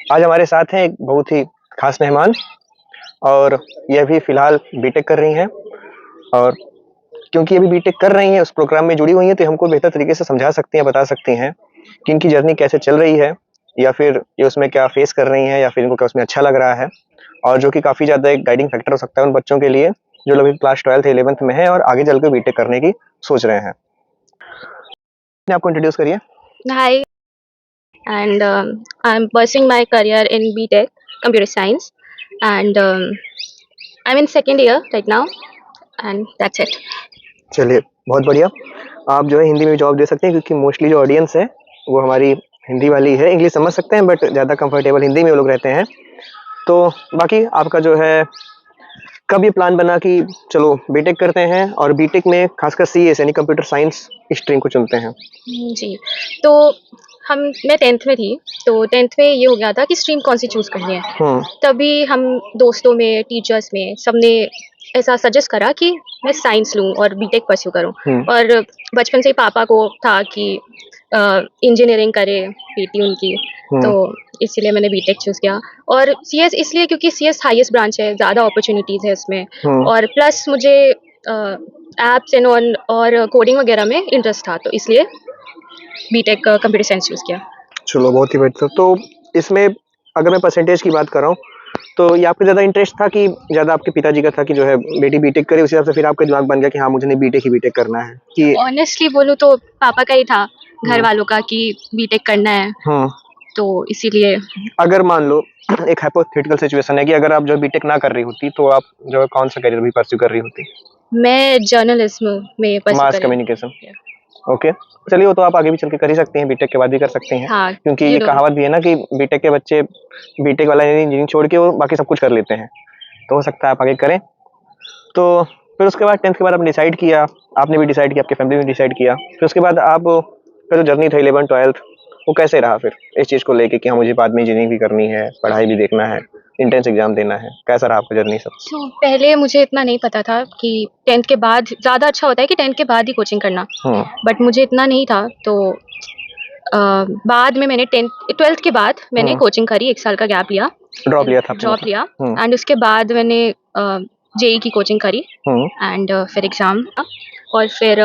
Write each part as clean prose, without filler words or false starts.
आज हमारे साथ हैं एक बहुत ही खास मेहमान और यह भी फिलहाल बीटेक कर रही हैं। और क्योंकि अभी बीटेक कर रही हैं, उस प्रोग्राम में जुड़ी हुई हैं, तो हमको बेहतर तरीके से समझा सकती हैं, बता सकती हैं कि इनकी जर्नी कैसे चल रही है, या फिर ये उसमें क्या फेस कर रही हैं, या फिर इनको क्या उसमें अच्छा लग रहा है। और जो कि काफ़ी ज़्यादा एक गाइडिंग फैक्टर हो सकता है उन बच्चों के लिए जो लोग क्लास 12th 11th में हैं और आगे चल के बीटेक करने की सोच रहे हैं। आपको इंट्रोड्यूस करिए। Hi, and I'm pursuing my career in BTech Computer Science, and I'm in second year right now, and that's it. चलिए, बहुत बढ़िया। आप जो है हिंदी में जॉब दे सकते हैं, क्योंकि मोस्टली जो ऑडियंस है वो हमारी हिंदी वाली है। इंग्लिश समझ सकते हैं बट ज़्यादा कंफर्टेबल हिंदी में वो लोग रहते हैं। तो बाकी आपका जो है कब ये प्लान बना कि चलो बीटेक करते हैं, और बीटेक में खासकर सीएस यानी कंप्यूटर साइंस स्ट्रीम को चुनते हैं? जी, तो मैं 10th में थी, तो 10th में ये हो गया था कि स्ट्रीम कौन सी चूज़ करनी है। तभी हम दोस्तों में, टीचर्स में सबने ऐसा सजेस्ट करा कि मैं साइंस लूँ और बीटेक परस्यू करूँ। और बचपन से ही पापा को था कि इंजीनियरिंग करे बेटी उनकी, तो इसीलिए मैंने बीटेक चूज़ किया। और सीएस इसलिए क्योंकि सीएस हाईएस्ट ब्रांच है, ज़्यादा अपॉर्चुनिटीज़ है इसमें, और प्लस मुझे ऐप्स एंड और कोडिंग वगैरह में इंटरेस्ट था, तो इसलिए बीटेक कंप्यूटर साइंस चूज़ किया। चलो, बहुत ही बेहतर। तो इसमें अगर मैं परसेंटेज की बात कर रहा हूँ, तो ये आपको ज़्यादा इंटरेस्ट था कि ज़्यादा आपके पिताजी का था कि जो है बेटी बीटेक करे, उसी हिसाब से फिर आपका दिमाग बन गया कि हाँ मुझे नहीं बीटेक ही बीटेक करना है कि? ऑनेस्टली बोलूँ तो पापा का ही था, घर वालों का, कि बीटेक करना है, तो इसीलिए। अगर मान लो एक हाइपोथेटिकल सिचुएशन है कि अगर आप जो बीटेक ना कर रही होती, तो आप जो है कौन सा करियर भी परस्यू कर रही होती? मैं जर्नलिज्म में मास कम्युनिकेशन। ओके, चलिए वो तो आप आगे भी चल के कर ही सकते हैं, बीटेक के बाद भी कर सकते हैं। हाँ, क्योंकि ये कहावत भी है ना कि बीटेक के बच्चे बीटेक वाला इंजीनियरिंग छोड़ के वो बाकी सब कुछ कर लेते हैं, तो हो सकता है आप आगे करें। तो फिर उसके बाद 10th के बाद आपने डिसाइड किया, आपने भी डिसाइड किया, आपकी फैमिली ने डिसाइड किया, फिर उसके बाद आप फिर जो जर्नी था 11th 12th वो कैसे रहा फिर इस चीज़ को लेके कि हाँ मुझे बाद में इंजीनियरिंग भी करनी है, पढ़ाई भी देखना है, इंट्रेंस एग्जाम देना है, कैसा रहा आपका जर्नी सब? तो पहले मुझे इतना नहीं पता था कि 10th के बाद ज़्यादा अच्छा होता है कि 10th के बाद ही कोचिंग करना, बट मुझे इतना नहीं था। तो बाद में मैंने 12th के बाद मैंने कोचिंग करी, 1 साल का गैप लिया, ड्रॉप लिया था आपने? ड्रॉप लिया, एंड उसके बाद मैंने जेई की कोचिंग करी, एंड फिर एग्ज़ाम, और फिर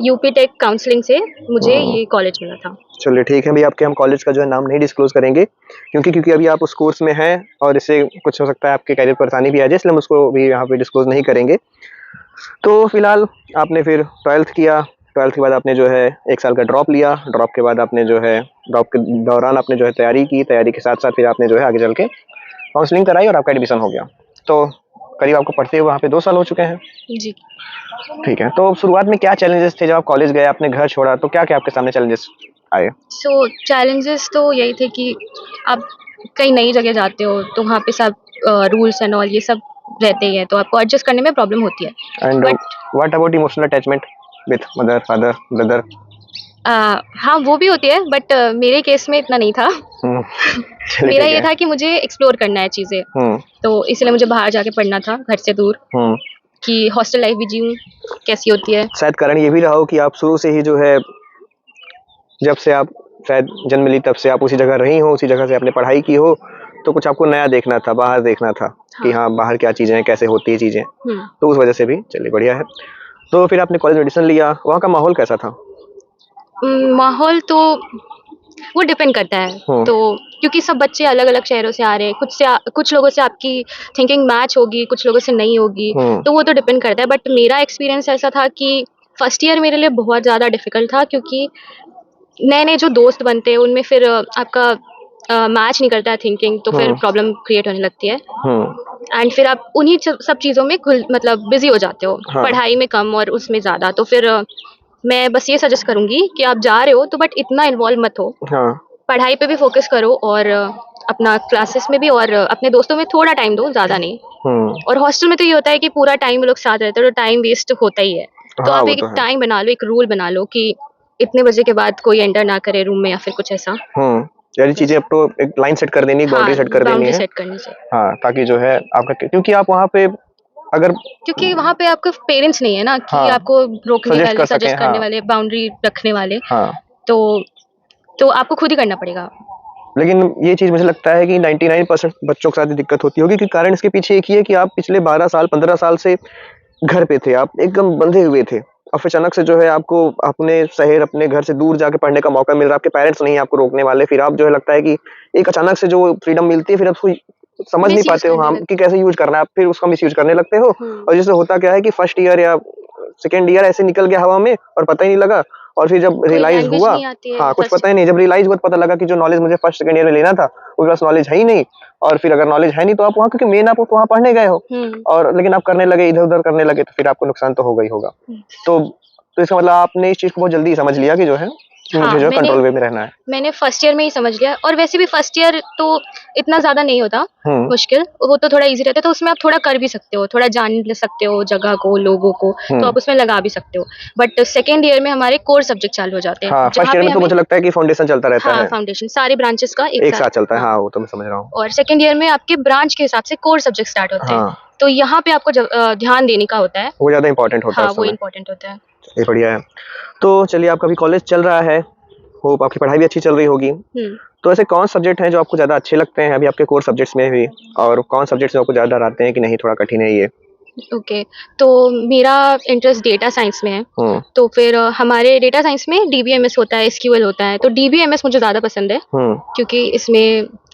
यूपी टेक काउंसलिंग से मुझे ये कॉलेज मिला था। चलिए ठीक है, अभी आपके हम कॉलेज का जो है नाम नहीं डिस्क्लोज करेंगे, क्योंकि अभी आप उस कोर्स में हैं और इससे कुछ हो सकता है आपके कैरियर पर परेशानी भी आ जाए, इसलिए हम उसको भी यहाँ पे डिस्क्लोज नहीं करेंगे। तो फिलहाल आपने फिर 12th किया, 12th के बाद आपने जो है 1 साल का ड्रॉप लिया, ड्रॉप के बाद आपने जो है ड्रॉप के दौरान आपने जो है तैयारी की, तैयारी के साथ साथ फिर आपने जो है आगे चल के काउंसलिंग कराई और आपका एडमिशन हो गया। तो करीब आपको पढ़ते हुए वहाँ पे 2 साल हो चुके हैं। जी। ठीक है, तो शुरुआत में क्या चैलेंजेस थे जब आप कॉलेज गए, आपने घर छोड़ा, तो क्या क्या आपके सामने चैलेंजेस आए? सो चैलेंजेस तो यही थे कि आप कहीं नई जगह जाते हो तो वहाँ पे सब रूल्स एंड ऑल ये सब रहते ही है, तो आपको एडजस्ट करने में प्रॉब्लम होती है। And what about emotional attachment with mother, father, brother? हाँ, वो भी होती है, बट मेरे केस में इतना नहीं था। मेरा ये था कि मुझे एक्सप्लोर करना है चीज़ें, तो इसलिए मुझे बाहर जाके पढ़ना था घर से दूर, कि हॉस्टल लाइफ भी जीऊँ कैसी होती है। शायद कारण ये भी रहा हो कि आप शुरू से ही जो है जब से आप शायद जन्म ली तब से आप उसी जगह रही हो, उसी जगह से आपने पढ़ाई की हो, तो कुछ आपको नया देखना था, बाहर देखना था कि हाँ बाहर क्या चीज़ें हैं, कैसे होती है चीज़ें, तो उस वजह से भी। चलिए बढ़िया है। तो फिर आपने कॉलेज में एडमिशन लिया, वहाँ का माहौल कैसा था? माहौल तो वो डिपेंड करता है, तो क्योंकि सब बच्चे अलग-अलग शहरों से आ रहे हैं, कुछ लोगों से आपकी थिंकिंग मैच होगी, कुछ लोगों से नहीं होगी, तो वो तो डिपेंड करता है। बट मेरा एक्सपीरियंस ऐसा था कि फर्स्ट ईयर मेरे लिए बहुत ज़्यादा डिफ़िकल्ट था, क्योंकि नए-नए जो दोस्त बनते हैं उनमें फिर आपका मैच नहीं करता है थिंकिंग, तो फिर प्रॉब्लम क्रिएट होने लगती है, एंड फिर आप उन्हीं सब चीज़ों में मतलब बिज़ी हो जाते हो, पढ़ाई में कम और उसमें ज़्यादा। तो फिर मैं बस ये सजेस्ट करूँगी कि आप जा रहे हो तो बट इतना इन्वॉल्व मत हो, पढ़ाई पे भी फोकस करो, और अपना क्लासेस में भी, और अपने दोस्तों में थोड़ा टाइम दो, ज़्यादा नहीं। और हॉस्टल में तो ये होता है कि पूरा टाइम लोग साथ रहते हैं, तो टाइम वेस्ट होता ही है। तो आप एक टाइम बना लो, एक रूल बना लो कि इतने बजे के बाद कोई एंटर ना करे रूम में, या फिर कुछ ऐसा। यानी चीजें अब तो एक लाइन सेट कर देनी, बाउंड्री सेट कर देनी है, सेट करनी चाहिए। हाँ, ताकि जो है आपका, क्योंकि आप वहाँ पे क्योंकि वहाँ पे आपके पेरेंट्स नहीं है ना कि आपको रोकने वाले, सजेस्ट करने वाले, बाउंड्री रखने वाले, तो आपको खुद ही करना पड़ेगा। लेकिन ये चीज़ मुझे लगता है कि 99% बच्चों के साथ ये दिक्कत होती होगी, कि कारण इसके पीछे एक ही है कि आप पिछले 12 साल 15 साल से घर पे थे, आप एकदम बंधे हुए थे। अब अचानक से जो है आपको अपने शहर, अपने घर से दूर जाके पढ़ने का मौका मिल रहा है, आपके पेरेंट्स नहीं है आपको रोकने वाले, फिर आप जो है लगता है कि एक अचानक से जो फ्रीडम मिलती है, फिर आप उसको समझ नहीं मिसयूज पाते हो करने हाँ, लगते कि कैसे यूज़ करना है, आप फिर उसका मिसयूज़ करने लगते हो। और जैसे होता क्या है कि फर्स्ट ईयर या सेकंड ईयर ऐसे निकल गया हवा में और पता ही नहीं लगा, और फिर जब कोई रियलाइज़ लैंग्वेज हुआ, नहीं आती है हाँ, कुछ फर्स्ट। पता ही नहीं, जब रियलाइज़ हुआ तो पता लगा कि जो नॉलेज मुझे फर्स्ट सेकंड ईयर में लेना था, उसके पास नॉलेज है ही नहीं। और फिर अगर नॉलेज है नहीं तो आप वहाँ, क्योंकि मेन आप वहाँ पढ़ने गए हो, और लेकिन आप करने लगे, इधर-उधर करने लगे, तो फिर आपको नुकसान तो होगा ही होगा। तो इसका मतलब आपने इस चीज़ को बहुत जल्दी समझ लिया कि जो है, कि मुझे हाँ, जो है कंट्रोल वे में रहना है। मैंने फर्स्ट ईयर में ही समझ लिया, और वैसे भी फर्स्ट ईयर तो इतना ज़्यादा नहीं होता हुँ, मुश्किल, वो तो थोड़ा ईज़ी रहता है, तो उसमें आप थोड़ा कर भी सकते हो, थोड़ा जान ले सकते हो जगह को, लोगों को, तो आप उसमें लगा भी सकते हो। बट सेकंड ईयर में हमारे कोर सब्जेक्ट चालू हो जाते हैं, हाँ, फर्स्ट जहाँ ईयर पे में तो हमें मुझे लगता है कि फाउंडेशन चलता रहता हाँ, है, फाउंडेशन सारे ब्रांचेस का एक एक साथ चलता है। हाँ, हाँ, वो तो मैं समझ रहा हूँ। और सेकंड ईयर में आपके ब्रांच के हिसाब से कोर सब्जेक्ट स्टार्ट होते हैं, हाँ, तो यहाँ पे आपको ध्यान देने का होता है। वो ज़्यादा इम्पोर्टेंट होता है हाँ, उस वो समय। इम्पोर्टेंट होता है। ये बढ़िया है। तो चलिए, आपका भी कॉलेज चल रहा है, होप आपकी पढ़ाई भी अच्छी चल रही होगी। तो ऐसे कौन सब्जेक्ट हैं जो आपको ज़्यादा अच्छे लगते हैं अभी आपके कोर सब्जेक्ट्स में भी, और कौन सब्जेक्ट्स आपको ज़्यादा डराते हैं कि नहीं थोड़ा कठिन है ये? ओके, तो मेरा इंटरेस्ट डेटा साइंस में है, हुँ, तो फिर हमारे डेटा साइंस में डीबीएमएस होता है, एसक्यूएल होता है, तो डीबीएमएस मुझे ज़्यादा पसंद है, हुँ, क्योंकि इसमें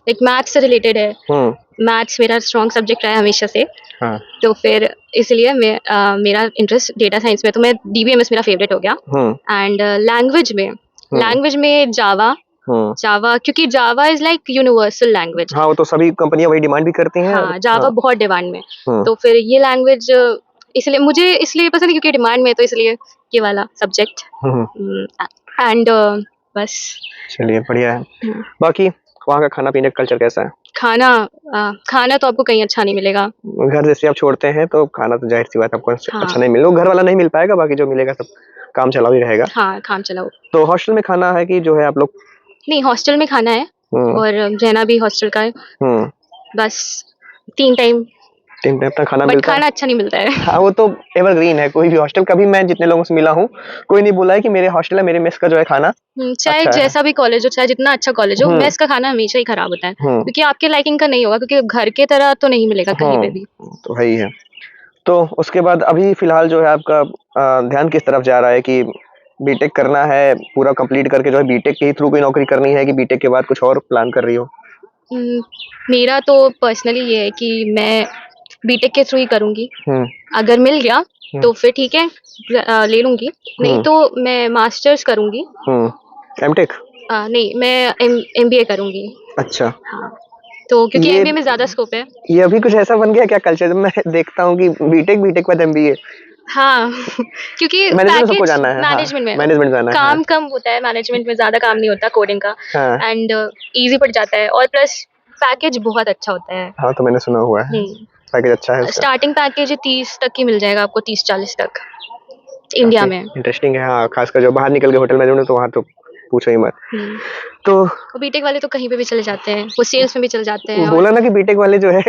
एक मैथ्स से रिलेटेड है। हुँ, मैथ्स मेरा स्ट्रॉन्ग सब्जेक्ट रहा है हमेशा से, हाँ, तो फिर इसलिए मेरा इंटरेस्ट डेटा साइंस में, तो मैं डीबीएमएस मेरा फेवरेट हो गया। हुँ, एंड लैंग्वेज में जावा, हुँ। क्योंकि जावा इज़ लाइक यूनिवर्सल लैंग्वेज। हाँ, वो तो सभी कंपनियाँ वही डिमांड भी करती हैं। हाँ, जावा हाँ, बहुत डिमांड में, हुँ, तो फिर ये लैंग्वेज इसलिए मुझे इसलिए पसंद है, क्योंकि डिमांड में है, तो इसलिए ये वाला सब्जेक्ट। Hmm, hmm. एंड बस। चलिए बढ़िया है। हुँ, बाकी वहाँ का खाना-पीने का कल्चर कैसा है? खाना खाना तो आपको कहीं अच्छा नहीं मिलेगा। घर जैसे आप छोड़ते हैं तो खाना तो ज़ाहिर-सी बात है आपको अच्छा हाँ, नहीं मिलेगा, घर वाला नहीं मिल पाएगा, बाकी जो मिलेगा सब काम चलाऊ ही रहेगा। हाँ, काम चलाओ। तो हॉस्टल में खाना है कि जो है आप लोग? नहीं, हॉस्टल में खाना है, हुँ, और रहना भी हॉस्टल का है, हुँ, बस 3 टाइम, 3 टाइम का खाना बट मिलता है? खाना अच्छा नहीं मिलता है। हाँ, वो तो एवरग्रीन है, कोई भी हॉस्टल, कभी मैं जितने लोगों से मिला हूँ, कोई नहीं बोला है कि मेरे हॉस्टल है, मेरे मेस का जो है खाना चाहे अच्छा है। जैसा भी कॉलेज हो, चाहे जितना अच्छा कॉलेज हो, हुँ, मेस का खाना हमेशा ही खराब होता है, हुँ, क्योंकि आपके लाइकिंग का नहीं होगा, क्योंकि घर के तरह तो नहीं मिलेगा कहीं पे भी। तो है ही है। तो उसके बाद अभी फ़िलहाल जो है आपका ध्यान किस तरफ जा रहा है कि बीटेक करना है, पूरा कंप्लीट करके जो है बीटेक के ही थ्रू कोई नौकरी करनी है, कि बीटेक के बाद कुछ और प्लान कर रही हो? उम, मेरा तो पर्सनली ये है कि मैं बीटेक के थ्रू ही करूँगी। हुँ, अगर मिल गया हुँ, तो फिर ठीक है, ले लूँगी, नहीं हुँ, तो मैं मास्टर्स करूँगी। हुँ। एमटेक? नहीं, मैं एमबीए करूँगी। अच्छा। हाँ, तो क्योंकि ये एमबीए में ज़्यादा स्कोप है। ये अभी कुछ ऐसा बन गया क्या कल्चर? मैं देखता हूँ कि बीटेक, बीटेक के बाद एमबीए। हाँ, क्योंकि मैनेजमेंट सबको पैकेज जाना है, हाँ, मैनेजमेंट में मैनेजमेंट जाना है, हाँ। काम कम होता है, मैनेजमेंट में ज़्यादा काम नहीं होता कोडिंग का, हाँ, एंड ईज़ी पड़ जाता है, और प्लस पैकेज बहुत अच्छा होता है। हाँ, तो मैंने सुना हुआ है, हुँ, पैकेज अच्छा है उसका। स्टार्टिंग पैकेज 30 तक ही मिल जाएगा आपको, 30-40 तक इंडिया काफ़ी में। इंटरेस्टिंग है, हाँ, खासकर जो बाहर निकल के होटल मैनेजमेंट, तो वहाँ तो पूछो ही मत। हुँ, तो और बीटेक वाले तो कहीं पे भी चले जाते हैं, वो सेल्स में भी चले जाते हैं, और बोला ना कि बीटेक वाले जो है,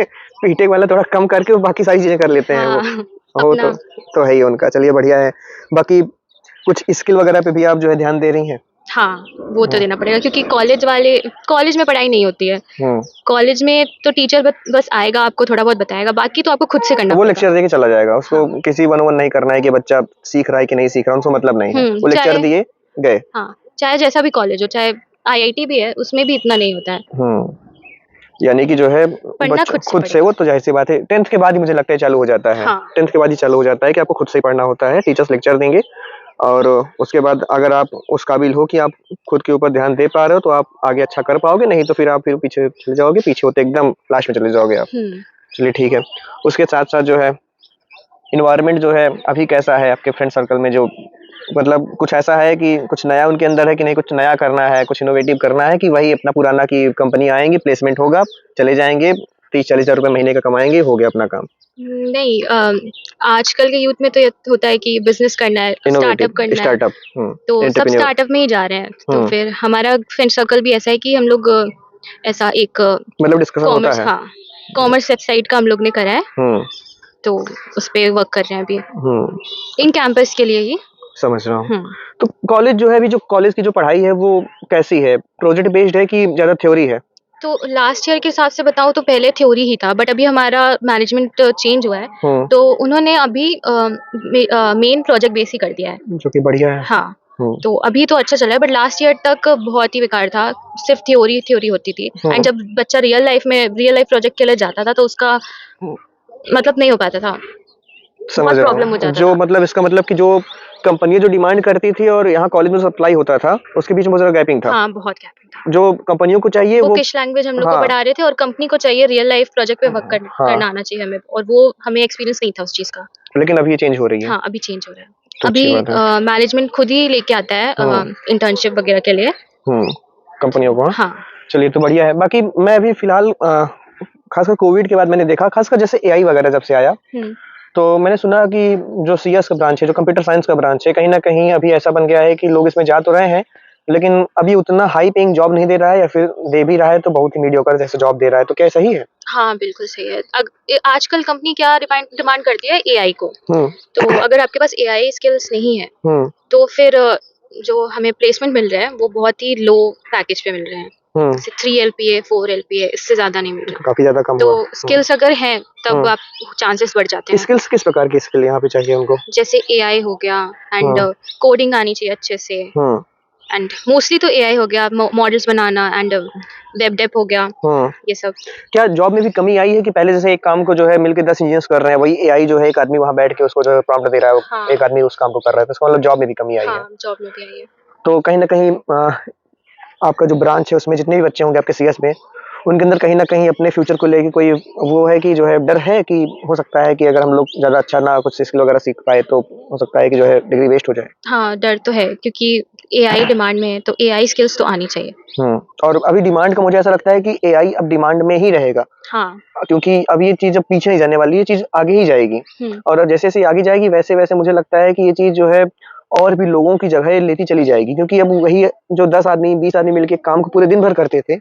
बीटेक वाला थोड़ा कम करके वो बाकी सारी चीज़ें कर लेते हैं वो। हाँ, वो अपना तो है ही उनका, चलिए बढ़िया है। बाकी कुछ स्किल वगैरह पे भी आप जो है ध्यान दे रही हैं? हाँ, वो तो हुँ, देना पड़ेगा, क्योंकि कॉलेज में पढ़ाई नहीं होती है। हुँ, कॉलेज में तो टीचर बस आएगा, आपको थोड़ा बहुत बताएगा, बाकी तो आपको खुद से करना वो पड़ेगा। लेक्चर देके चला जाएगा, उसको हाँ, किसी वन-वन नहीं करना है कि बच्चा सीख रहा है कि नहीं सीख रहा, उनको मतलब नहीं है। वो लेक्चर चाहे दिए, गए। हाँ, चाहे जैसा भी कॉलेज हो, चाहे आईआईटी भी है, उसमें भी इतना नहीं होता है। हुँ। यानी कि जो है पढ़ना बच्चा खुद से खुद से, पड़ेगा। वो तो ज़ाहिर-सी बात है, 10th के बाद ही मुझे लगता है चालू हो जाता है। हाँ, 10th के बाद ही चालू हो जाता है कि आपको खुद से ही पढ़ना होता है, टीचर्स लेक्चर देंगे, और उसके बाद अगर आप उस काबिल हो कि आप खुद के ऊपर ध्यान दे पा रहे हो, तो आप आगे अच्छा कर पाओगे, नहीं तो फिर आप पीछे चले जाओगे, पीछे होते एकदम लास्ट में चले जाओगे आप। हुँ। चलिए ठीक है। उसके साथ-साथ जो है एनवायरनमेंट जो है अभी कैसा है आपके फ्रेंड सर्कल में, जो मतलब कुछ ऐसा है कि कुछ नया उनके अंदर है कि नहीं, कुछ नया करना है, कुछ इनोवेटिव करना है, कि वही अपना पुराना कि कंपनी आएँगी, प्लेसमेंट होगा, चले जाएँगे, 30-40 हज़ार रुपए महीने का कमाएँगे, हो गया अपना काम। नहीं, आजकल के यूथ में तो ये होता है कि बिज़नेस करना है, स्टार्टअप इनोवेटिव करना है, स्टार्टअप, तो सब एंटरप्रेन्योर। स्टार्टअप में ही जा रहे हैं। तो हुँ, फिर हमारा फ्रेंड सर्कल भी ऐसा है कि हम लोग ऐसा एक मतलब डिस्कशन होता कॉमर्स है। हाँ, कॉमर्स वेबसाइट का हम लोग ने करा है, हुँ, तो उस पे वर्क कर रहे हैं अभी, हुँ, इन कैंपस के लिए ही। समझ रहा हूँ। तो कॉलेज जो है अभी, जो कॉलेज की जो पढ़ाई है वो कैसी है? प्रोजेक्ट बेस्ड है कि ज़्यादा थ्योरी है? तो लास्ट ईयर के हिसाब से बताऊँ तो पहले थ्योरी ही था, बट अभी हमारा मैनेजमेंट चेंज हुआ है, तो उन्होंने अभी मेन प्रोजेक्ट बेस ही कर दिया है, जो कि बढ़िया है। हाँ, तो अभी तो अच्छा चल रहा है, बट लास्ट ईयर तक बहुत ही बेकार था, सिर्फ थ्योरी होती थी। एंड जब बच्चा रियल लाइफ प्रोजेक्ट के लिए जाता था तो उसका मतलब नहीं हो पाता था, समझ रहा हूँ। जो मतलब इसका मतलब कि जो कंपनियां जो डिमांड करती थी और यहाँ कॉलेज में सप्लाई होता था, उसके बीच में बहुत ज़्यादा गैपिंग था। हाँ, बहुत गैपिंग था। जो कंपनियों को चाहिए वो किश लैंग्वेज हम लोग को पढ़ा रहे थे और कंपनी को चाहिए रियल लाइफ प्रोजेक्ट पे वर्क करना आना चाहिए हमें, और वो हमें एक्सपीरियंस नहीं था उस चीज़ का। लेकिन अभी ये चेंज हो रही है। हाँ, अभी चेंज हो रहा है। अभी मैनेजमेंट खुद ही लेके आता है इंटर्नशिप वगैरह के लिए कंपनियों को। हाँ, चलिए तो बढ़िया है। बाकी मैं अभी फिलहाल खासकर कोविड के बाद मैंने देखा, खासकर जैसे एआई वगैरह जब से आया, तो मैंने सुना कि जो सीएस का ब्रांच है, जो कंप्यूटर साइंस का ब्रांच है, कहीं ना कहीं अभी ऐसा बन गया है कि लोग इसमें जा तो रहे हैं, लेकिन अभी उतना हाई पेइंग जॉब नहीं दे रहा है, या फिर दे भी रहा है तो बहुत ही मीडियोकर जैसे जॉब दे रहा है। तो क्या सही है? हाँ, बिल्कुल सही है। आजकल कंपनी क्या डिमांड करती है? एआई को। तो अगर आपके पास एआई स्किल्स नहीं है तो फिर जो हमें प्लेसमेंट मिल रहा है वो बहुत ही लो पैकेज पे मिल रहे हैं, जैसे 3 LPA 4 LPA, इससे ज्यादा नहीं मिल रहा, काफी ज्यादा कम। तो स्किल्स अगर हैं तब आप चांसेस बढ़ जाते हैं। स्किल्स किस प्रकार की स्किल यहाँ पे चाहिए उनको? जैसे एआई हो गया, एंड कोडिंग आनी चाहिए अच्छे से, एंड मोस्टली तो एआई हो गया, models banana, and web dev हो गया, ये सब। क्या जॉब में भी कमी आई है कि पहले जैसे एक काम को जो है मिलके 10 इंजीनियर्स कर रहे हैं, वही एआई जो है एक आदमी वहाँ बैठ के उसको जो है प्रॉम्प्ट दे रहा है, हाँ, एक आदमी उस काम को कर रहा है, तो इसका मतलब जॉब में भी कमी आई है? हाँ, जॉब में भी आई है। तो कहीं ना कहीं आपका जो ब्रांच है उसमें जितने भी बच्चे होंगे आपके सीएस में, उनके अंदर कहीं ना कहीं अपने फ्यूचर को लेके कोई वो है कि जो है डर है कि हो सकता है कि अगर हम लोग ज़्यादा अच्छा ना कुछ स्किल वगैरह सीख पाए तो हो सकता है कि जो है डिग्री वेस्ट हो जाए? हाँ, डर तो है, क्योंकि एआई डिमांड में है तो एआई स्किल्स तो आनी चाहिए। और अभी डिमांड का मुझे ऐसा लगता है कि एआई अब डिमांड में ही रहेगा। हाँ, क्योंकि अब ये चीज़ अब पीछे नहीं जाने वाली, ये चीज़ आगे ही जाएगी, और जैसे जैसे आगे जाएगी वैसे वैसे मुझे लगता है कि ये चीज़ जो है और भी लोगों की जगह लेती चली जाएगी, क्योंकि अब वही जो 10 आदमी 20 आदमी मिलके काम को पूरे दिन भर करते थे,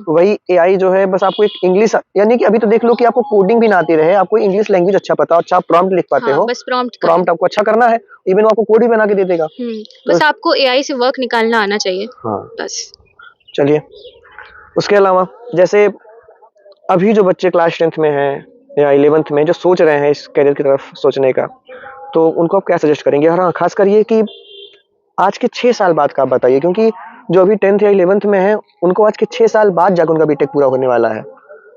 वही एआई जो है बस आपको एक इंग्लिश, यानी कि अभी तो देख लो कि आपको कोडिंग भी ना आती रहे, आपको इंग्लिश लैंग्वेज अच्छा पता हो, अच्छा आप प्रॉम्प्ट लिख पाते हो, बस प्रॉम्प्ट आपको अच्छा करना है, इवन वो आपको कोड भी बना के दे देगा। बस आपको एआई से वर्क निकालना आना चाहिए। हाँ, बस। चलिए, उसके अलावा जैसे अभी जो बच्चे क्लास 10th में हैं या 11th में जो सोच रहे हैं इस करियर की तरफ सोचने का, तो उनको आप क्या सजेस्ट करेंगे? और हाँ, खासकर ये कि आज के 6 साल बाद का आप बताइए, क्योंकि जो अभी 10th या 11th में है उनको आज के 6 साल बाद जाकर उनका बीटेक पूरा होने वाला है,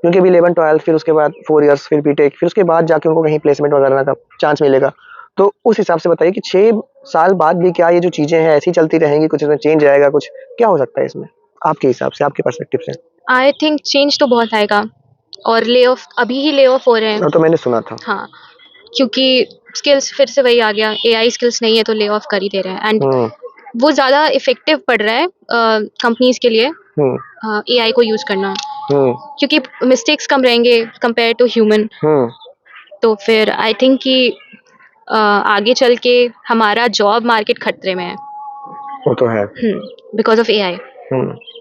क्योंकि अभी 11 12 फिर उसके बाद 4 इयर्स फिर बीटेक, फिर उसके बाद जाके उनको कहीं प्लेसमेंट वगैरह का चांस मिलेगा। तो उस हिसाब से बताइए कि 6 साल बाद भी क्या ये जो चीज़ें हैं ऐसी चलती रहेंगी, कुछ इसमें चेंज आएगा, कुछ क्या हो सकता है इसमें आपके हिसाब से, आपके पर्सपेक्टिव से? आई थिंक चेंज तो बहुत आएगा, और ले ऑफ अभी ही ले ऑफ हो रहे हैं। तो मैंने सुना था। हाँ, क्योंकि स्किल्स फिर से वही आ गया, एआई स्किल्स नहीं है तो ले ऑफ कर ही दे रहे हैं, एंड वो ज़्यादा इफेक्टिव पड़ रहा है कंपनीज के लिए एआई को यूज करना, क्योंकि मिस्टेक्स कम रहेंगे कंपेयर टू ह्यूमन। तो फिर आई थिंक कि आगे चल के हमारा जॉब मार्केट खतरे में है। वो तो है, because of AI.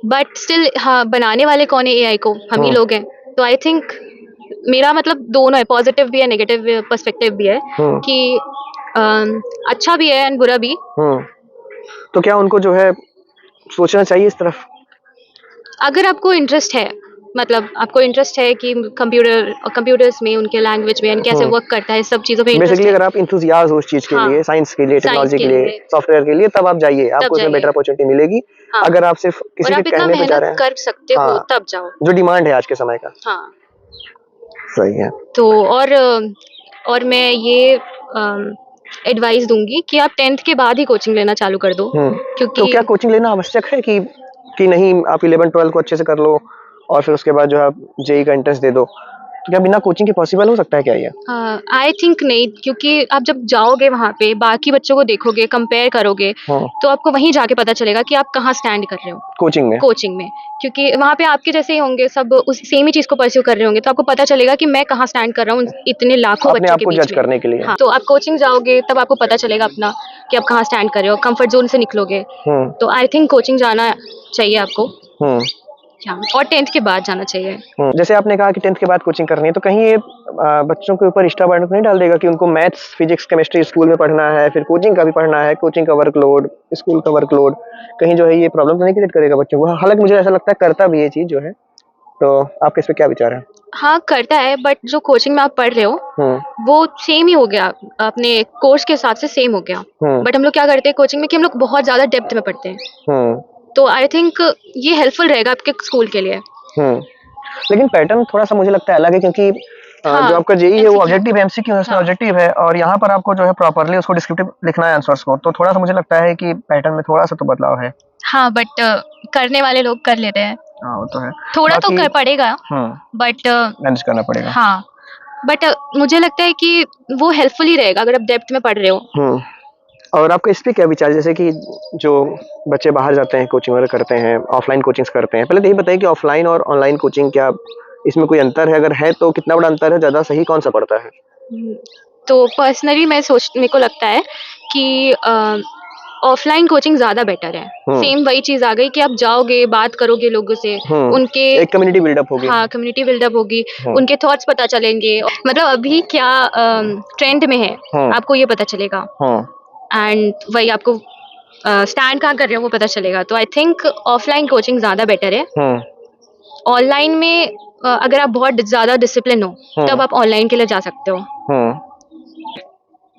But still हाँ, बनाने वाले कौन है एआई को? हम ही लोग हैं। तो आई थिंक मेरा मतलब दोनों है, पॉजिटिव भी है, नेगेटिव पर्सपेक्टिव भी है, कि अच्छा भी है एंड बुरा भी। तो क्या उनको जो है सोचना चाहिए इस तरफ? अगर आपको इंटरेस्ट है, मतलब आपको इंटरेस्ट है कि कंप्यूटर्स में, उनके लैंग्वेज में, कैसे वर्क करता है, सब चीजों पे इंटरेस्ट बेसिकली अगर आप इंथुसियास्ट हो उस चीज के लिए, साइंस के लिए, टेक्नोलॉजी के लिए, सॉफ्टवेयर के लिए, तब आप जाइए, आपको उसमें बेटर अपॉर्चुनिटी मिलेगी। अगर आप सिर्फ किसी के कहने पे जा रहे हैं, कर सकते हो, तब जाओ, जो डिमांड है आज के समय का। हाँ, सही है। तो और मैं ये एडवाइस दूंगी कि आप 10th के बाद ही कोचिंग लेना चालू कर दो, क्योंकि तो क्या कोचिंग लेना आवश्यक है कि नहीं, आप 11 12 को अच्छे से कर लो और फिर उसके बाद जो है आप जेईई का एंट्रेंस दे दो, तो क्या बिना कोचिंग के पॉसिबल हो सकता है क्या ये? आई थिंक नहीं, क्योंकि आप जब जाओगे वहाँ पे बाकी बच्चों को देखोगे, कंपेयर करोगे, तो आपको वहीं जाके पता चलेगा कि आप कहाँ स्टैंड कर रहे हो कोचिंग में, क्योंकि वहाँ पे आपके जैसे ही होंगे, सब उस सेम ही चीज को परस्यू कर रहे होंगे, तो आपको पता चलेगा कि मैं कहाँ स्टैंड कर रहा हूँ इतने लाखों बच्चों के बीच जज करने के लिए। हाँ, तो आप कोचिंग जाओगे तब आपको पता चलेगा अपना कि आप कहाँ स्टैंड कर रहे हो, कंफर्ट जोन से निकलोगे। तो आई थिंक कोचिंग जाना चाहिए आपको। और 10th के बाद जाना चाहिए। जैसे आपने कहा कि 10th के बाद कोचिंग करनी है, तो कहीं ये बच्चों के ऊपर एक्स्ट्रा बर्डन नहीं डाल देगा कि उनको मैथ्स, फिजिक्स, केमिस्ट्री स्कूल में पढ़ना है, फिर कोचिंग का भी पढ़ना है, कोचिंग का वर्कलोड, स्कूल का वर्कलोड, कहीं जो है ये प्रॉब्लम तो नहीं क्रिएट करेगा बच्चों को? हालांकि मुझे ऐसा लगता है करता भी ये चीज़ जो है, तो आपके इस पे क्या विचार है? हाँ करता है, बट जो कोचिंग में आप पढ़ रहे हो वो सेम ही हो गया, अपने कोर्स के हिसाब से सेम हो गया। बट हम लोग क्या करते हैं कोचिंग में कि हम लोग बहुत ज्यादा डेप्थ में पढ़ते हैं, तो आई थिंक ये हेल्पफुल रहेगा आपके स्कूल के लिए। लेकिन पैटर्न थोड़ा सा मुझे लगता है अलग है, क्योंकि जो आपका जेई है वो ऑब्जेक्टिव एमसीक्यू है, उसमें ऑब्जेक्टिव है, और यहाँ पर आपको जो है प्रॉपर्ली उसको डिस्क्रिप्टिव लिखना है आंसर्स को, तो थोड़ा सा मुझे लगता है कि पैटर्न में थोड़ा सा तो बदलाव है। हाँ बट करने वाले लोग कर लेते हैं। हाँ वो तो है, थोड़ा तो कर पड़ेगा बट मैनेज करना पड़ेगा। हाँ बट मुझे लगता है कि वो हेल्पफुल ही रहेगा अगर आप डेप्थ में पढ़ रहे हो। और आपका इस पे क्या विचार, जैसे कि जो बच्चे बाहर जाते हैं कोचिंग वगैरह करते हैं, ऑफलाइन कोचिंग्स करते हैं, पहले तो यही बताइए कि ऑफलाइन और ऑनलाइन कोचिंग क्या इसमें कोई अंतर है? अगर है तो कितना बड़ा अंतर है, ज़्यादा सही कौन सा पड़ता है? तो पर्सनली मेरे को लगता है कि ऑफलाइन कोचिंग ज्यादा बेटर है। सेम वही चीज आ गई कि आप जाओगे, बात करोगे लोगों से, उनके एक कम्युनिटी बिल्डअप होगी। हाँ कम्युनिटी बिल्डअप होगी, उनके थॉट्स पता चलेंगे, मतलब अभी क्या ट्रेंड में है आपको ये पता चलेगा, एंड वही आपको स्टैंड कहाँ कर रहे हो वो पता चलेगा। तो आई थिंक ऑफलाइन कोचिंग ज्यादा बेटर है। ऑनलाइन में अगर आप बहुत ज्यादा डिसिप्लिन हो तब आप ऑनलाइन के लिए जा सकते हो।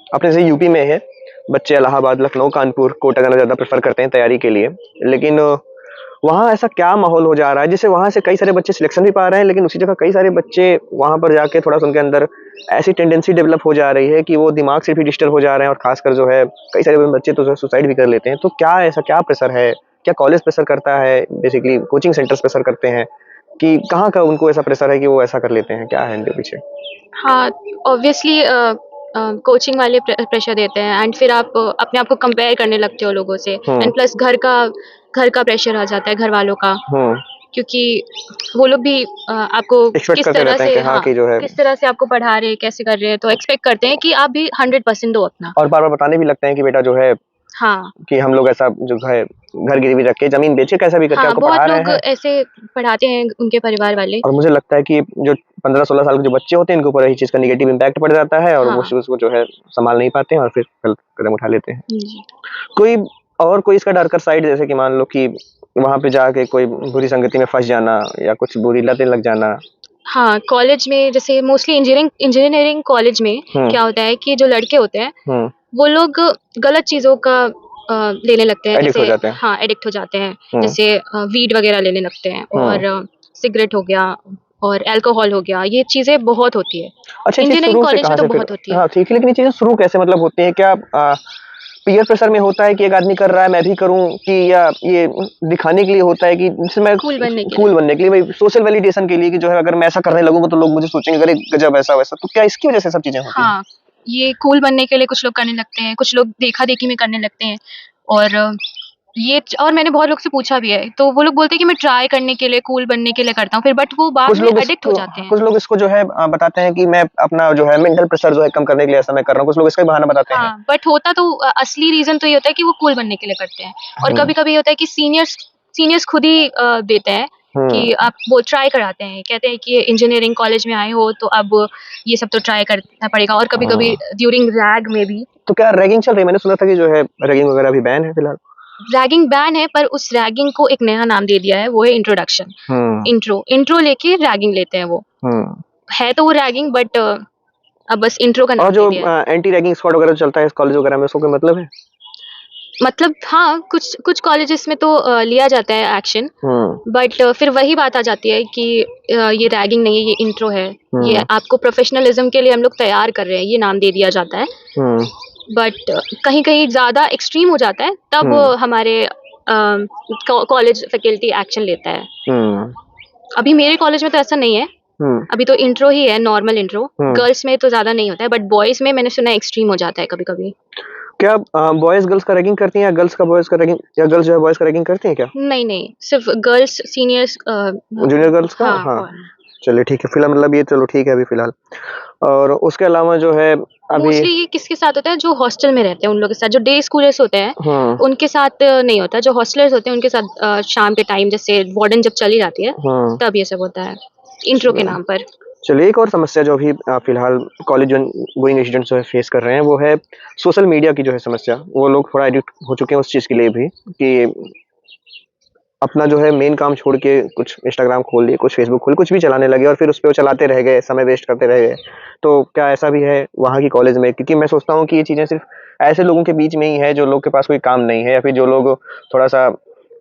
अपने से यूपी में है, बच्चे इलाहाबाद, लखनऊ, कानपुर, कोटा जाना ज़्यादा प्रेफर करते हैं तैयारी के लिए, लेकिन वहाँ ऐसा क्या माहौल हो जा रहा है जिससे वहाँ से कई सारे बच्चे सिलेक्शन भी पा रहे हैं, लेकिन उसी जगह कई सारे बच्चे वहाँ पर जाके थोड़ा सा उनके अंदर ऐसी टेंडेंसी डेवलप हो जा रही है कि वो दिमाग से भी डिस्टर्ब हो जा रहे हैं, और खासकर जो है कई सारे बच्चे तो सुसाइड भी कर लेते हैं। तो क्या ऐसा क्या प्रेशर है? क्या कॉलेज प्रेशर करता है, बेसिकली कोचिंग सेंटर्स प्रेशर करते हैं, कि कहाँ का उनको ऐसा प्रेशर है कि वो ऐसा कर लेते हैं? क्या है इनके पीछे? हाँ ऑब्वियसली कोचिंग वाले प्रेशर देते हैं, एंड फिर आप अपने आप को कंपेयर करने लगते हो लोगों से, एंड प्लस घर का प्रेशर आ जाता है घर वालों का, क्योंकि वो लोग भी आपको किस तरह से किस तरह से आपको पढ़ा रहे हैं, कैसे कर रहे हैं, तो एक्सपेक्ट करते हैं कि आप भी 100% दो अपना, और बार बार बताने भी लगते हैं कि बेटा जो है कि हम लोग ऐसा जो है घर गिरवी रख के जमीन बेचे कैसा भी करके आपको पढ़ा रहे हैं। बहुत लोग ऐसे पढ़ाते हैं उनके परिवार वाले, और मुझे लगता है कि जो 15-16 साल के जो बच्चे होते हैं इनके ऊपर यही चीज का नेगेटिव इम्पैक्ट पड़ जाता है, और वो उसको जो है संभाल नहीं पाते हैं और फिर गलत कदम उठा लेते हैं। कोई इसका डार्कर साइड, जैसे कि मान लो कि वहाँ पे जाके कोई बुरी संगति में फंस जाना या कुछ बुरी लतें लग जाना। हाँ कॉलेज में जैसे मोस्टली इंजीनियरिंग कॉलेज में क्या होता है कि जो लड़के होते हैं वो लोग गलत चीजों का लेने लगते हैं, जैसे एडिक्ट हो जाते हैं, जैसे वीड वगैरह लेने लगते हैं, और सिगरेट हो गया और अल्कोहल हो गया, ये चीजें बहुत होती है। अच्छा, इंजीनियरिंग कॉलेज में तो बहुत होती है। हाँ ठीक है, लेकिन ये चीजें शुरू कैसे मतलब होती है? क्या पीयर प्रेशर में होता है कि एक आदमी कर रहा है मैं भी करूं, कि या ये दिखाने के लिए होता है कि जिससे मैं कूल बनने के लिए भाई सोशल वैलिडेशन के लिए, कि जो है अगर मैं ऐसा करने लगूंगा तो लोग मुझे सोचेंगे अरे गजब ऐसा वैसा, तो क्या इसकी वजह से सब चीजें होती हैं? ये कूल बनने के लिए कुछ लोग करने लगते हैं, कुछ लोग देखा देखी में करने लगते हैं, और मैंने बहुत लोग से पूछा भी है तो वो लोग बोलते हैं कि मैं ट्राई करने के लिए, कूल बनने के लिए करता हूँ, फिर बट वो बाद में एडिक्ट हो जाते हैं। कुछ लोग इसको जो है बताते हैं कि मैं अपना जो है मेंटल प्रेशर जो है कम करने के लिए ऐसा मैं कर रहा हूँ, कुछ लोग इसका बहाना बताते हैं। बट होता तो असली रीजन तो ये होता है कि वो कूल बनने के लिए करते हैं, और कभी कभी होता है कि सीनियर्स खुद ही देते हैं कि आप वो ट्राई कराते हैं, कहते हैं कि इंजीनियरिंग कॉलेज में आए हो तो अब ये सब तो ट्राई करना पड़ेगा, और कभी कभी ड्यूरिंग रैग में भी। तो क्या रैगिंग चल रही है? मैंने सुना था कि जो है रैगिंग वगैरह भी बैन है फिलहाल। रैगिंग बैन है, पर उस रैगिंग को एक नया नाम दे दिया है, वो है इंट्रोडक्शन। इंट्रो लेके रैगिंग लेते हैं, वो है तो वो रैगिंग, बट अब बस इंट्रो का नाम और जो एंटी रैगिंग स्क्वाड वगैरह चलता है इस कॉलेज वगैरह में, उसको क्या मतलब है? मतलब हाँ कुछ कॉलेजेस में तो लिया जाता है एक्शन, बट फिर वही बात आ जाती है कि ये रैगिंग नहीं है, ये इंट्रो है, ये आपको प्रोफेशनलिज्म के लिए हम लोग तैयार कर रहे हैं, ये नाम दे दिया जाता है। बट कहीं कहीं ज्यादा एक्सट्रीम हो जाता है तब हमारे कॉलेज फैकल्टी एक्शन लेता है। अभी मेरे कॉलेज में तो ऐसा नहीं है, अभी तो इंट्रो ही है, नॉर्मल इंट्रो। गर्ल्स में तो ज्यादा नहीं होता है, बट बॉयज में मैंने सुना एक्सट्रीम हो जाता है कभी कभी। क्या बॉयज गर्ल्स का रैगिंग करती हैं, या गर्ल्स का बॉयज का रैगिंग, या गर्ल्स जो है बॉयज का रैगिंग करती हैं क्या? नहीं, सिर्फ गर्ल्स सीनियर्स जूनियर गर्ल्स का। हाँ चलिए ठीक है फिलहाल, मतलब ये चलो ठीक है अभी फिलहाल। और उसके अलावा जो है अभी मोस्टली ये किसके साथ होता है, जो हॉस्टल में रहते हैं उन लोगों के साथ, जो डे स्कूलर्स होते हैं उनके साथ नहीं होता, जो हॉस्टलर्स होते हैं उनके साथ शाम के टाइम जैसे वार्डन जब चली जाती है तब ये सब होता है इंट्रो के नाम पर। चलिए, एक और समस्या जो अभी फिलहाल कॉलेज गोइंग स्टूडेंट्स जो है फेस कर रहे हैं वो है सोशल मीडिया की जो है समस्या। वो लोग थोड़ा एडिक्ट हो चुके हैं उस चीज़ के लिए भी कि अपना जो है मेन काम छोड़ के कुछ इंस्टाग्राम खोल लिए, कुछ फेसबुक खोल, कुछ भी चलाने लगे और फिर उस पे वो चलाते रह गए, समय वेस्ट करते रह गए। तो क्या ऐसा भी है वहाँ की कॉलेज में? क्योंकि मैं सोचता हूँ कि ये चीज़ें सिर्फ ऐसे लोगों के बीच में ही है जो लोग के पास कोई काम नहीं है या फिर जो लोग थोड़ा-सा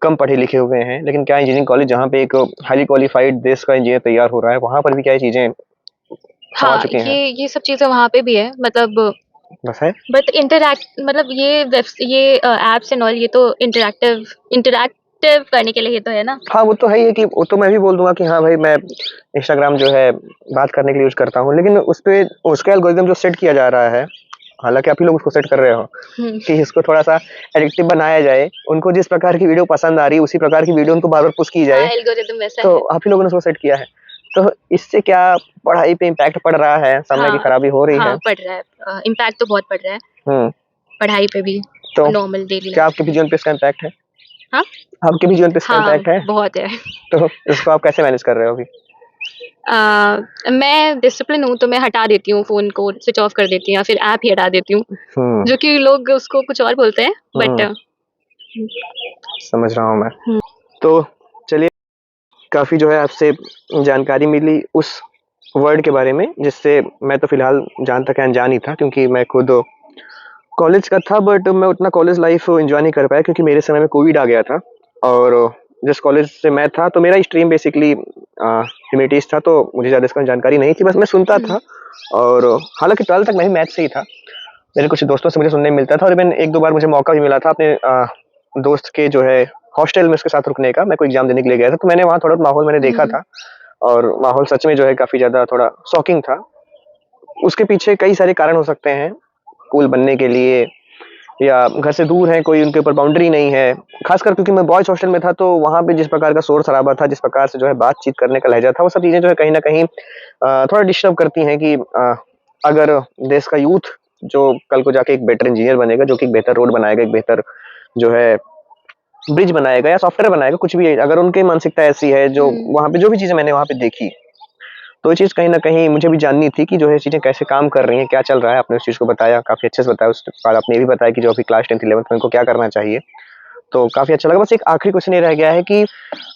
कम पढ़े लिखे हुए हैं। लेकिन क्या इंजीनियरिंग कॉलेज जहाँ पे एक हाईली क्वालिफाइड देश का इंजीनियर तैयार हो रहा है, वहाँ पर भी क्या ये चीज़ें आ हाँ, चुकी हैं? ये सब चीज़ें वहाँ पे भी है, मतलब बस है? बट इंटरैक्ट मतलब ये एप्स एंड ऑल ये तो इंटरैक्टिव करने के लिए ही तो है ना। हाँ, वो तो है ही है कि वो तो मैं भी बोल दूँगा कि हाँ भाई, मैं इंस्टाग्राम जो है बात करने के लिए यूज़ करता हूँ। लेकिन उसपे उसका एल्गोरिदम जो सेट किया जा रहा है, हालाँकि आप ही लोग उसको सेट कर रहे हो कि इसको थोड़ा-सा एडिक्टिव बनाया जाए। उनको जिस प्रकार की वीडियो पसंद आ रही है, उसी प्रकार की वीडियो उनको बार-बार पुश की हाँ, जाए। एल्गोरिदम वैसा तो है। आप ही लोगों ने उसको सेट किया है। तो इससे क्या पढ़ाई पे इम्पैक्ट पड़ रहा है? समय की हाँ, खराबी हो रही है? हाँ, पड़ रहा है, इम्पैक्ट तो बहुत पड़ रहा है, हुँ, पढ़ाई पे भी, तो नॉर्मल डेली क्या लाइफ आपके भी में। जीवन पे इसका इम्पैक्ट है? हाँ? आपके भी जीवन पे इसका हाँ, इम्पैक्ट है? बहुत है। तो इसको आप कैसे मैनेज कर रहे हो अभी? मैं डिसिप्लिन हूँ तो मैं हटा देती हूँ फ़ोन को, स्विच ऑफ कर देती हूँ या फिर ऐप ही हटा देती हूँ, हुँ, जो कि लोग उसको कुछ और बोलते हैं बट हुँ, समझ रहा हूँ मैं। हुँ, तो चलिए, काफ़ी जो है आपसे जानकारी मिली उस वर्ड के बारे में जिससे मैं तो फ़िलहाल जहाँ तक अनजान ही था, क्योंकि मैं खुद कॉलेज का था, बट मैं उतना कॉलेज लाइफ़ एन्जॉय नहीं कर पाया क्योंकि मेरे समय में कोविड आ गया था। और जिस कॉलेज से मैं था तो मेरा स्ट्रीम बेसिकली ह्यूमैनिटीज़ था, तो मुझे ज़्यादा इसका जानकारी नहीं थी, बस मैं सुनता हुँ, था। और हालाँकि 12th तक मैं भी मैथ से ही था। मेरे कुछ दोस्तों से मुझे सुनने में मिलता था और इवन 1-2 बार मुझे मौका भी मिला था अपने दोस्त के जो है हॉस्टल में उसके साथ रुकने का। मैं कोई एग्ज़ाम देने के लिए गया था, तो मैंने वहाँ थोड़ा माहौल मैंने देखा हुँ, था और माहौल सच में जो है काफ़ी ज़्यादा थोड़ा शॉकिंग था। उसके पीछे कई सारे कारण हो सकते हैं, कूल बनने के लिए या घर से दूर हैं, कोई उनके ऊपर बाउंड्री नहीं है। ख़ासकर क्योंकि मैं बॉयज़ हॉस्टल में था, तो वहाँ पे जिस प्रकार का शोर-शराबा था, जिस प्रकार से जो है बातचीत करने का लहज़ा था, वो सब चीज़ें जो है कहीं न कहीं थोड़ा डिस्टर्ब करती हैं कि अगर देश का यूथ जो कल को जाके एक बेटर इंजीनियर बनेगा, जो कि एक बेहतर रोड बनाएगा, एक बेहतर जो है ब्रिज बनाएगा या सॉफ्टवेयर बनाएगा, कुछ भी है, अगर उनकी मानसिकता ऐसी है, जो हुँ, वहाँ पे जो भी चीज़ें मैंने वहाँ पे देखी, तो ये चीज़ कहीं न कहीं मुझे भी जाननी थी कि जो है चीज़ें कैसे काम कर रही हैं, क्या चल रहा है। आपने उस चीज़ को बताया, काफ़ी अच्छे से बताया। उसके बाद आपने ये भी बताया कि जो अभी क्लास 10th 11th में उनको क्या करना चाहिए। तो काफ़ी अच्छा लगा। बस एक आखिरी क्वेश्चन ये रह गया है कि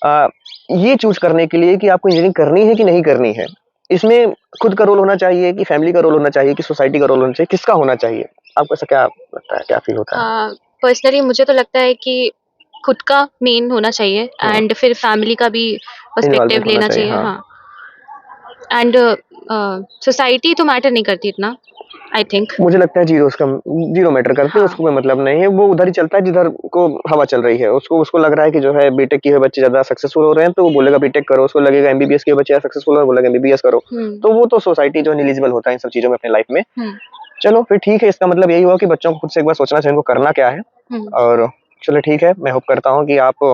अ, ये चूज़ करने के लिए कि आपको इंजीनियरिंग करनी है कि नहीं करनी है, इसमें खुद का रोल होना चाहिए कि फैमिली का रोल होना चाहिए कि सोसाइटी का रोल होना चाहिए, किसका होना चाहिए? आपको ऐसा क्या लगता है, क्या फ़ील होता है? पर्सनली मुझे तो लगता है कि खुद का मेन होना चाहिए हुँ, एंड फिर फैमिली का भी पर्सपेक्टिव इन्वॉल्वमेंट होना लेना चाहिए, चाहिए, हाँ। हाँ। एंड सोसाइटी तो मैटर नहीं करती इतना, आई थिंक। मुझे लगता है ज़ीरो मैटर करते हैं, हाँ, उसको कोई मतलब नहीं है, वो उधर ही चलता है जिधर को हवा चल रही है। उसको उसको लग रहा है कि जो है बीटेक किए हुए बच्चे ज़्यादा सक्सेसफुल हो रहे हैं, तो वो बोलेगा बीटेक करो, उसको लगेगा एमबीबीएस किए हुए बच्चे सक्सेसफुल हो रहे हैं, बोलेगा एमबीबीएस करो। हुँ, तो वो तो सोसाइटी जो है एलिजिबल होता है इन सब चीज़ों में अपनी लाइफ़ में। हुँ, चलो फिर ठीक है, इसका मतलब यही हुआ कि बच्चों को खुद से एक बार सोचना चाहिए उनको करना क्या है। हुँ, और चलो ठीक है, मैं होप करता हूँ कि आप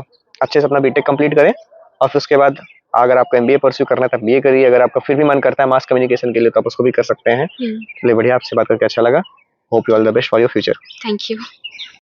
अच्छे से अपना बीटेक कंप्लीट करें और फिर उसके बाद अगर आपको एमबीए परस्यू करना है, तब बीए करिए। अगर आपका फिर भी मन करता है मास कम्युनिकेशन के लिए, तो आप उसको भी कर सकते हैं। हुँ। चलिए बढ़िया, आपसे बात करके अच्छा लगा। Hope you all the best for your future. Thank you.